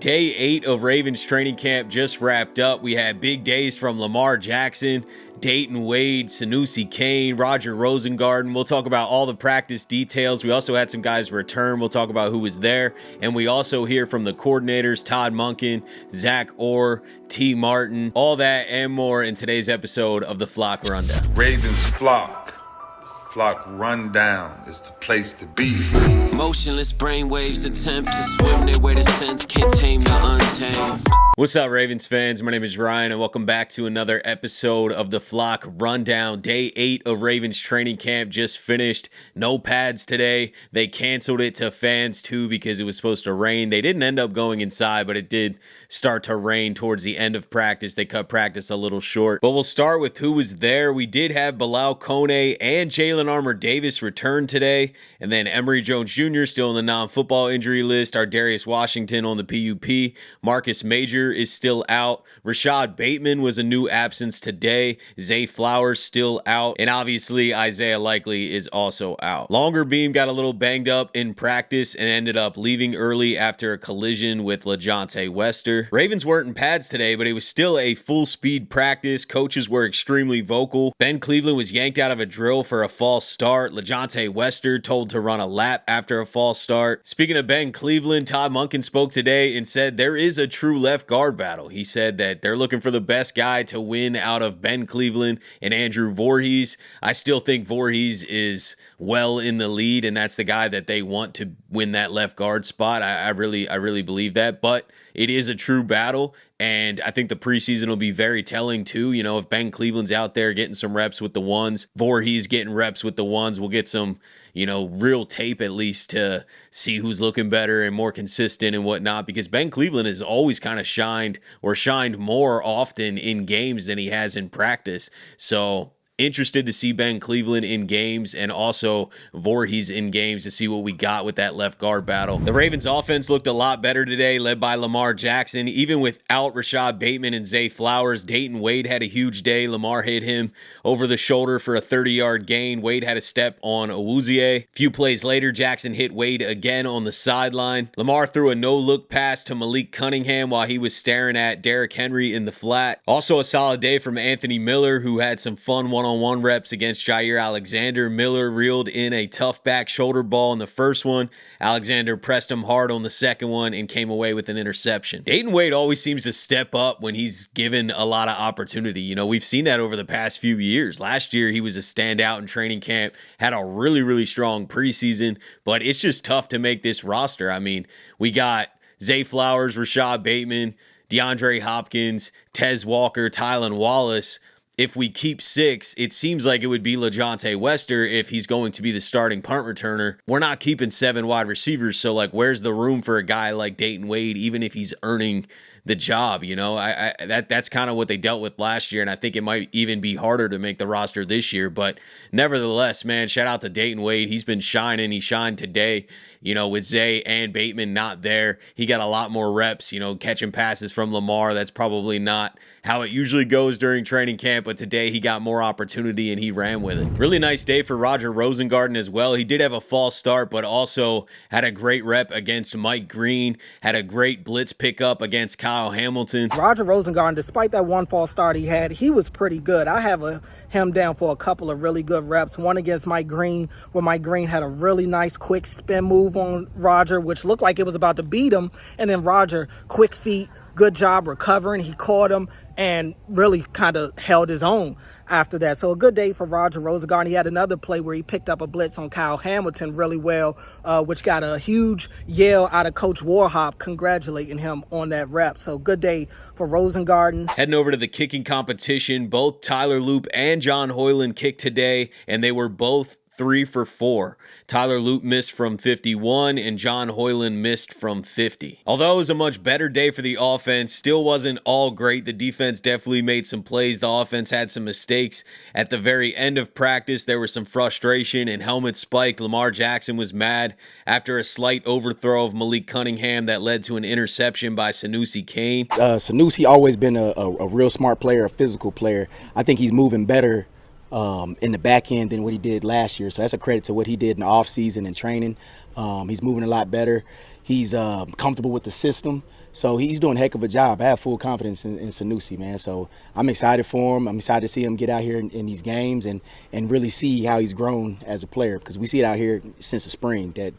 Day 8 of Ravens training camp just wrapped up. We had big days from Lamar Jackson, Dayton Wade, Sanoussi Kane, Roger Rosengarten. We'll talk about all the practice details. We also had some guys return. We'll talk about who was there. And we also hear from the coordinators, Todd Monken, Zach Orr, T. Martin, all that and more in today's episode of the Flock Rundown. Ravens Flock. Flock Rundown is the place to be. Motionless brainwaves attempt to swim their way to sense, can't tame the untamed. What's up, Ravens fans? My name is Ryan, and welcome back to another episode of the Flock Rundown. Day 8 of Ravens training camp just finished. No pads today. They canceled it to fans, too, because it was supposed to rain. They didn't end up going inside, but it did start to rain towards the end of practice. They cut practice a little short. But we'll start with who was there. We did have Bilal Kone and Jalen Armour-Davis return today, and then Emory Jones Jr. still on the non-football injury list. Our Darius Washington on the PUP. Marcus Major is still out. Rashad Bateman was a new absence today. Zay Flowers still out. And obviously Isaiah Likely is also out. Longer Beam got a little banged up in practice and ended up leaving early after a collision with LaJohntay Wester. Ravens weren't in pads today, but it was still a full speed practice. Coaches were extremely vocal. Ben Cleveland was yanked out of a drill for a false start. LaJohntay Wester told to run a lap after a false start. Speaking of Ben Cleveland, Todd Monken spoke today and said there is a true left guard battle. He said that they're looking for the best guy to win out of Ben Cleveland and Andrew Voorhees. I still think Voorhees is well in the lead, and that's the guy that they want to win that left guard spot. I really believe that, but it is a true battle, and I think the preseason will be very telling too. You know, if Ben Cleveland's out there getting some reps with the ones, Voorhees getting reps with the ones, we'll get some, real tape at least to see who's looking better and more consistent and whatnot, because Ben Cleveland has always kind of shined more often in games than he has in practice. So interested to see Ben Cleveland in games and also Voorhees in games to see what we got with that left guard battle. The Ravens offense looked a lot better today, led by Lamar Jackson. Even without Rashad Bateman and Zay Flowers, Dayton Wade had a huge day. Lamar hit him over the shoulder for a 30-yard gain. Wade had a step on Awuzie. A few plays later, Jackson hit Wade again on the sideline. Lamar threw a no-look pass to Malik Cunningham while he was staring at Derrick Henry in the flat. Also a solid day from Anthony Miller, who had some fun one-on-one reps against Jair Alexander. Miller reeled in a tough back shoulder ball in the first one. Alexander pressed him hard on the second one and came away with an interception. Dayton Wade always seems to step up when he's given a lot of opportunity. We've seen that over the past few years. Last year, he was a standout in training camp, had a really strong preseason, but it's just tough to make this roster. I mean, we got Zay Flowers, Rashad Bateman, DeAndre Hopkins, Tez Walker, Tylan Wallace. If we keep 6, it seems like it would be LaJohntay Wester if he's going to be the starting punt returner. We're not keeping 7 wide receivers, so where's the room for a guy like Dayton Wade, even if he's earning the job? That's kind of what they dealt with last year, and I think it might even be harder to make the roster this year. But nevertheless, man, shout out to Dayton Wade. He's been shining. He shined today, with Zay and Bateman not there. He got a lot more reps, catching passes from Lamar. That's probably not how it usually goes during training camp, but today he got more opportunity and he ran with it. Really nice day for Roger Rosengarten as well. He did have a false start, but also had a great rep against Mike Green, had a great blitz pickup against Kyle Hamilton. Roger Rosengarten, despite that one false start he had, he was pretty good. I have him down for a couple of really good reps. One against Mike Green, where Mike Green had a really nice quick spin move on Roger, which looked like it was about to beat him. And then Roger, quick feet, good job recovering. He caught him and really kind of held his own after that. So a good day for Roger Rosengarten. He had another play where he picked up a blitz on Kyle Hamilton really well, which got a huge yell out of Coach Warhop congratulating him on that rep. So good day for Rosengarten. Heading over to the kicking competition, both Tyler Loop and John Hoyland kicked today, and they were both 3 for 4. Tyler Loop missed from 51 and John Hoyland missed from 50. Although it was a much better day for the offense, still wasn't all great. The defense definitely made some plays. The offense had some mistakes. At the very end of practice, there was some frustration and helmet spike. Lamar Jackson was mad after a slight overthrow of Malik Cunningham that led to an interception by Sanoussi Kane. Sanoussi always been a real smart player, a physical player. I think he's moving better in the back end than what he did last year. So that's a credit to what he did in the offseason and training. He's moving a lot better. He's comfortable with the system. So he's doing a heck of a job. I have full confidence in Sanoussi, man. So I'm excited for him. I'm excited to see him get out here in these games and really see how he's grown as a player, because we see it out here since the spring that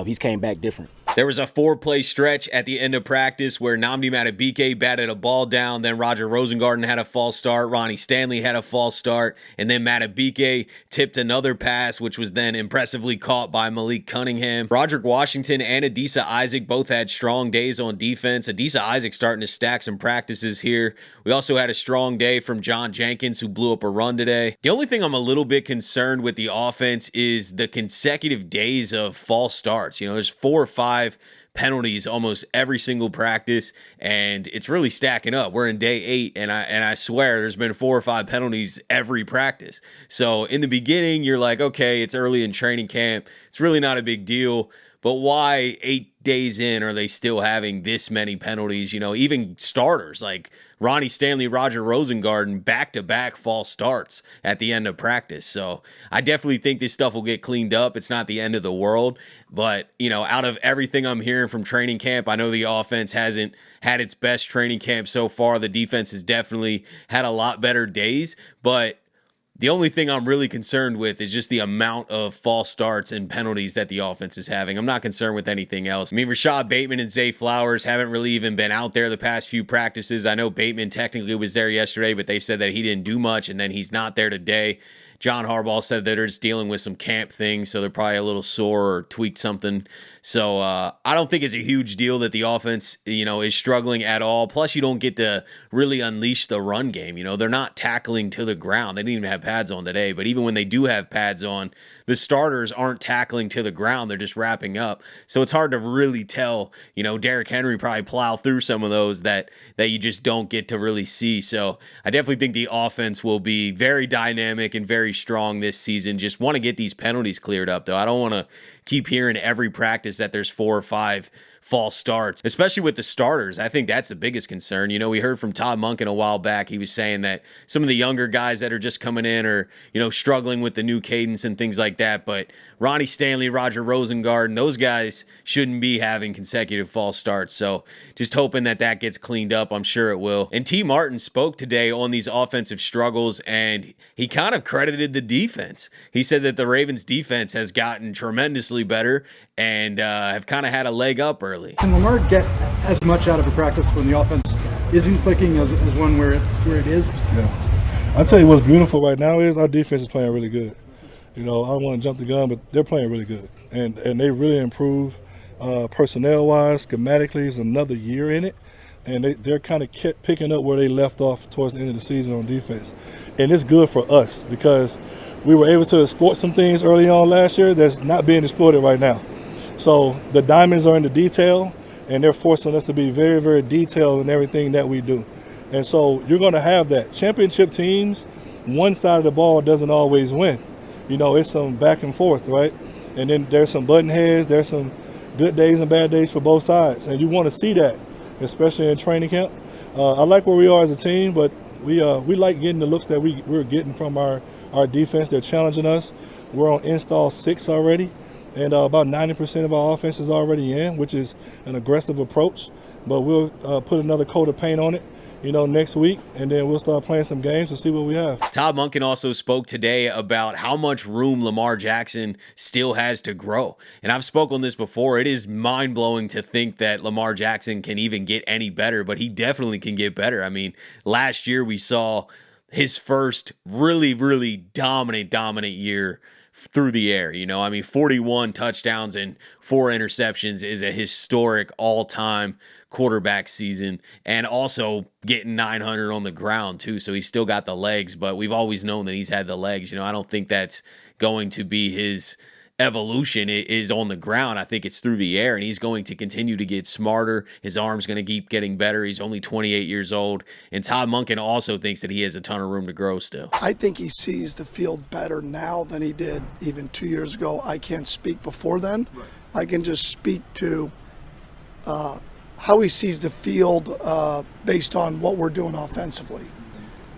he's came back different. There was a 4-play stretch at the end of practice where Nnamdi Madubuike batted a ball down, then Roger Rosengarten had a false start, Ronnie Stanley had a false start, and then Madubuike tipped another pass, which was then impressively caught by Malik Cunningham. Roderick Washington and Adisa Isaac both had strong days on defense. Adisa Isaac starting to stack some practices here. We also had a strong day from John Jenkins, who blew up a run today. The only thing I'm a little bit concerned with the offense is the consecutive days of false starts. You know, there's 4 or 5 penalties almost every single practice, and it's really stacking up. We're in day 8, and I swear there's been 4 or 5 penalties every practice. So in the beginning, you're like, okay, it's early in training camp, it's really not a big deal. But why 8 days in are they still having this many penalties? You know, even starters like Ronnie Stanley, Roger Rosengarten, back-to-back false starts at the end of practice. So I definitely think this stuff will get cleaned up. It's not the end of the world. But, you know, out of everything I'm hearing from training camp, I know the offense hasn't had its best training camp so far. The defense has definitely had a lot better days. But the only thing I'm really concerned with is just the amount of false starts and penalties that the offense is having. I'm not concerned with anything else. I mean, Rashad Bateman and Zay Flowers haven't really even been out there the past few practices. I know Bateman technically was there yesterday, but they said that he didn't do much, and then he's not there today. John Harbaugh said that they're just dealing with some camp things, so they're probably a little sore or tweaked something. So I don't think it's a huge deal that the offense, you know, is struggling at all. Plus, you don't get to really unleash the run game. You know, they're not tackling to the ground. They didn't even have pads on today. But even when they do have pads on, the starters aren't tackling to the ground. They're just wrapping up. So it's hard to really tell. You know, Derrick Henry probably plow through some of those that you just don't get to really see. So I definitely think the offense will be very dynamic and very strong this season. Just want to get these penalties cleared up, though. I don't want to keep hearing every practice that there's 4 or 5 false starts, especially with the starters. I think that's the biggest concern. You know, we heard from Todd Monken a while back. He was saying that some of the younger guys that are just coming in are, you know, struggling with the new cadence and things like that. But Ronnie Stanley, Roger Rosengarten, those guys shouldn't be having consecutive false starts. So just hoping that that gets cleaned up. I'm sure it will. And T. Martin spoke today on these offensive struggles, and he kind of credited the defense. He said that the Ravens defense has gotten tremendously better and have kind of had a leg up early. Can Lamar get as much out of a practice when the offense isn't clicking as one where it is? Yeah. I'll tell you what's beautiful right now is our defense is playing really good. You know, I don't want to jump the gun, but they're playing really good. And they really improved personnel-wise, schematically. It's another year in it. And they're kind of kept picking up where they left off towards the end of the season on defense. And it's good for us because we were able to exploit some things early on last year that's not being exploited right now. So the diamonds are in the detail, and they're forcing us to be very, very detailed in everything that we do. And so you're going to have that. Championship teams, one side of the ball doesn't always win. You know, it's some back and forth, right? And then there's some button heads, there's some good days and bad days for both sides. And you want to see that, especially in training camp. I like where we are as a team, but we like getting the looks that we're getting from our defense. They're challenging us. We're on install 6 already. And about 90% of our offense is already in, which is an aggressive approach. But we'll put another coat of paint on it, you know, next week, and then we'll start playing some games to see what we have. Todd Monken also spoke today about how much room Lamar Jackson still has to grow. And I've spoken on this before. It is mind-blowing to think that Lamar Jackson can even get any better, but he definitely can get better. I mean, last year we saw his first really, really dominant year through the air. You know, I mean, 41 touchdowns and 4 interceptions is a historic all-time quarterback season, and also getting 900 on the ground too. So he's still got the legs, but we've always known that he's had the legs. You know, I don't think that's going to be his evolution is on the ground. I think it's through the air, and he's going to continue to get smarter. His arm's going to keep getting better. He's only 28 years old, and Todd Monken also thinks that he has a ton of room to grow still. I think he sees the field better now than he did even 2 years ago. I can't speak before then. Right. I can just speak to how he sees the field based on what we're doing offensively,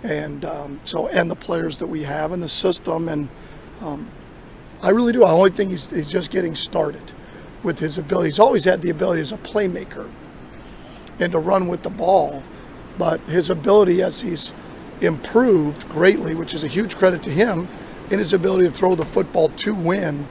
and and the players that we have in the system, and I really do. I only think he's just getting started with his ability. He's always had the ability as a playmaker, and to run with the ball. But his ability, as he's improved greatly, which is a huge credit to him, in his ability to throw the football to win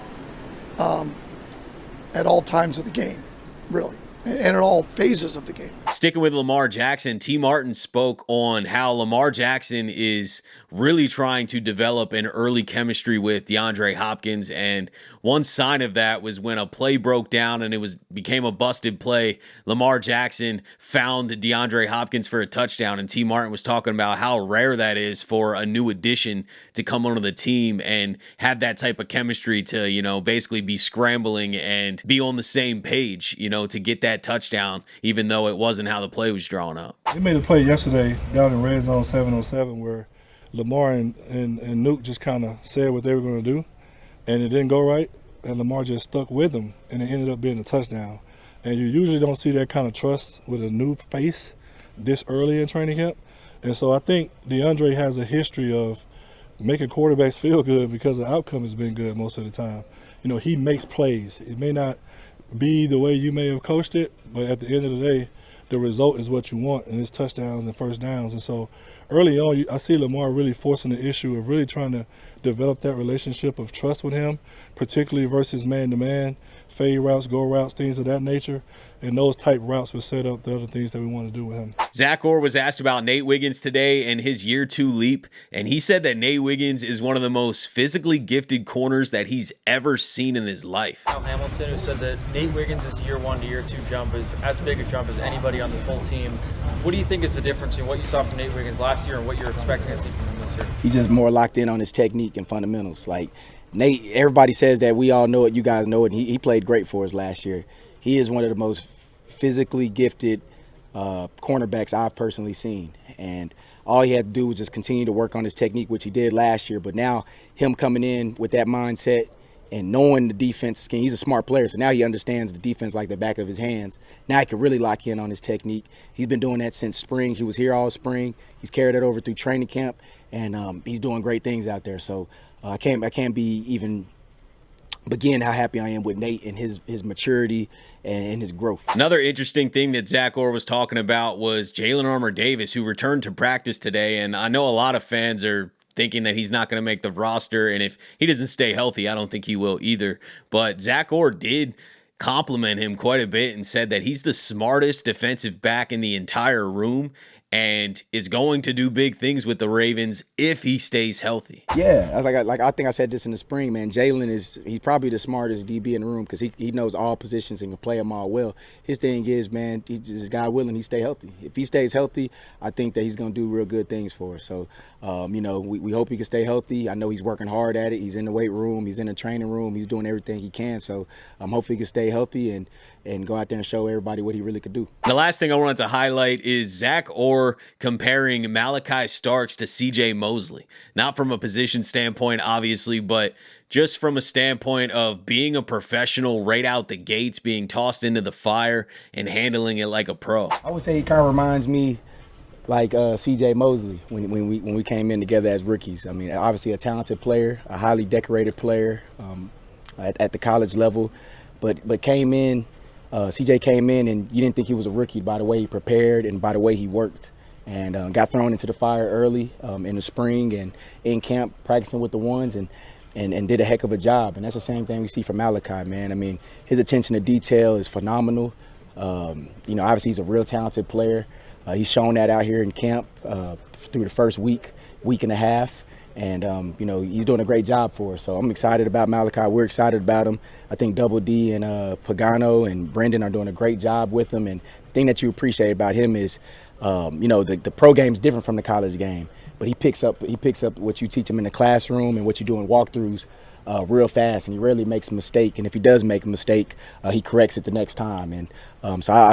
at all times of the game, really, and in all phases of the game. Sticking with Lamar Jackson, T. Martin spoke on how Lamar Jackson is really trying to develop an early chemistry with DeAndre Hopkins, and one sign of that was when a play broke down and it became a busted play. Lamar Jackson found DeAndre Hopkins for a touchdown, and T. Martin was talking about how rare that is for a new addition to come onto the team and have that type of chemistry to, basically be scrambling and be on the same page, to get that touchdown, even though it wasn't how the play was drawn up. They made a play yesterday down in red zone 707 where Lamar and Nuke just kind of said what they were going to do, and it didn't go right, and Lamar just stuck with them, and it ended up being a touchdown. And you usually don't see that kind of trust with a new face this early in training camp. And so I think DeAndre has a history of making quarterbacks feel good because the outcome has been good most of the time. He makes plays. It may not be the way you may have coached it, but at the end of the day, the result is what you want, and it's touchdowns and first downs. And so early on, I see Lamar really forcing the issue of really trying to develop that relationship of trust with him, particularly versus man-to-man, fade routes, go routes, things of that nature. And those type routes will set up the other things that we want to do with him. Zach Orr was asked about Nate Wiggins today and his year 2 leap, and he said that Nate Wiggins is one of the most physically gifted corners that he's ever seen in his life. Hamilton, who said that Nate Wiggins' year 1 to year 2 jump is as big a jump as anybody on this whole team. What do you think is the difference in what you saw from Nate Wiggins last year and what you're expecting to see from him this year? He's just more locked in on his technique and fundamentals. Like Nate, everybody says that, we all know it, you guys know it, and he played great for us last year. He is one of the most physically gifted cornerbacks I've personally seen, and all he had to do was just continue to work on his technique, which he did last year. But now him coming in with that mindset and knowing the defense scheme, he's a smart player, so now he understands the defense like the back of his hands. Now he can really lock in on his technique. He's been doing that since spring. He was here all spring. He's carried it over through training camp, and he's doing great things out there. So I can't be even begin how happy I am with Nate and his maturity and his growth. Another interesting thing that Zach Orr was talking about was Jalen Armour-Davis, who returned to practice today, and I know a lot of fans are thinking that he's not going to make the roster, and if he doesn't stay healthy, I don't think he will either. But Zach Orr did compliment him quite a bit and said that he's the smartest defensive back in the entire room and is going to do big things with the Ravens if he stays healthy. Yeah, I think I said this in the spring, man. Jalen he's probably the smartest DB in the room because he knows all positions and can play them all well. His thing is, man, God willing, he stay healthy. If he stays healthy, I think that he's going to do real good things for us. So, we hope he can stay healthy. I know he's working hard at it. He's in the weight room. He's in the training room. He's doing everything he can. So, hopefully he can stay healthy and go out there and show everybody what he really could do. The last thing I wanted to highlight is Zach Orr comparing Malaki Starks to CJ Mosley. Not from a position standpoint, obviously, but just from a standpoint of being a professional right out the gates, being tossed into the fire and handling it like a pro. I would say he kind of reminds me like CJ Mosley when we came in together as rookies. I mean, obviously a talented player, a highly decorated player at the college level, but came in. CJ came in, and you didn't think he was a rookie by the way he prepared and by the way he worked, and got thrown into the fire early in the spring and in camp practicing with the ones and did a heck of a job. And that's the same thing we see from Malaki, man. I mean, his attention to detail is phenomenal. Obviously he's a real talented player. He's shown that out here in camp through the first week and a half. And, he's doing a great job for us. So I'm excited about Malaki. We're excited about him. I think Double D and Pagano and Brendan are doing a great job with him. And the thing that you appreciate about him is, the pro game is different from the college game. But he picks up what you teach him in the classroom and what you do in walkthroughs real fast. And he rarely makes a mistake. And if he does make a mistake, he corrects it the next time. And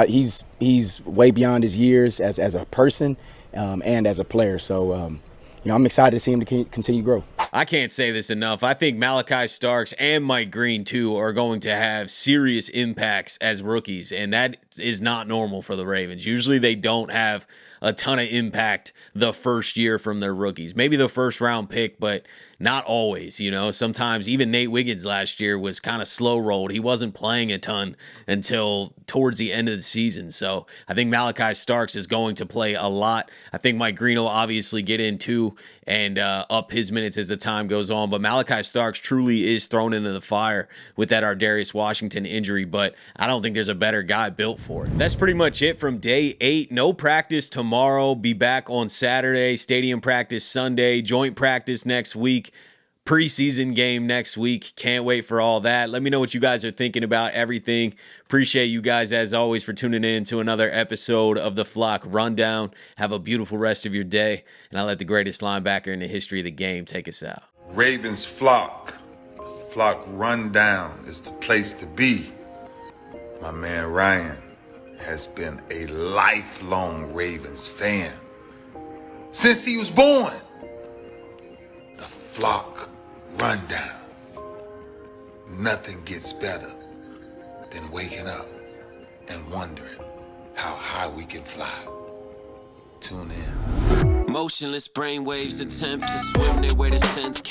he's way beyond his years as a person and as a player. So, I'm excited to see him to continue to grow. I can't say this enough. I think Malaki Starks and Mike Green, too, are going to have serious impacts as rookies, and that is not normal for the Ravens. Usually they don't have a ton of impact the first year from their rookies. Maybe the first round pick, but not always, Sometimes even Nate Wiggins last year was kind of slow rolled. He wasn't playing a ton until towards the end of the season. So I think Malaki Starks is going to play a lot. I think Mike Green will obviously get in too and up his minutes as the time goes on. But Malaki Starks truly is thrown into the fire with that Ardarius Washington injury, but I don't think there's a better guy built for it. That's pretty much it from day 8. No practice tomorrow. Be back on Saturday. Stadium practice Sunday. Joint practice next week. Preseason game next week. Can't wait for all that. Let me know what you guys are thinking about everything. Appreciate you guys, as always, for tuning in to another episode of the Flock Rundown. Have a beautiful rest of your day, and I'll let the greatest linebacker in the history of the game take us out. Ravens Flock. The Flock Rundown is the place to be. My man Ryan has been a lifelong Ravens fan since he was born. The Flock Rundown. Nothing gets better than waking up and wondering how high we can fly. Tune in. Motionless brainwaves attempt to swim their way to sense.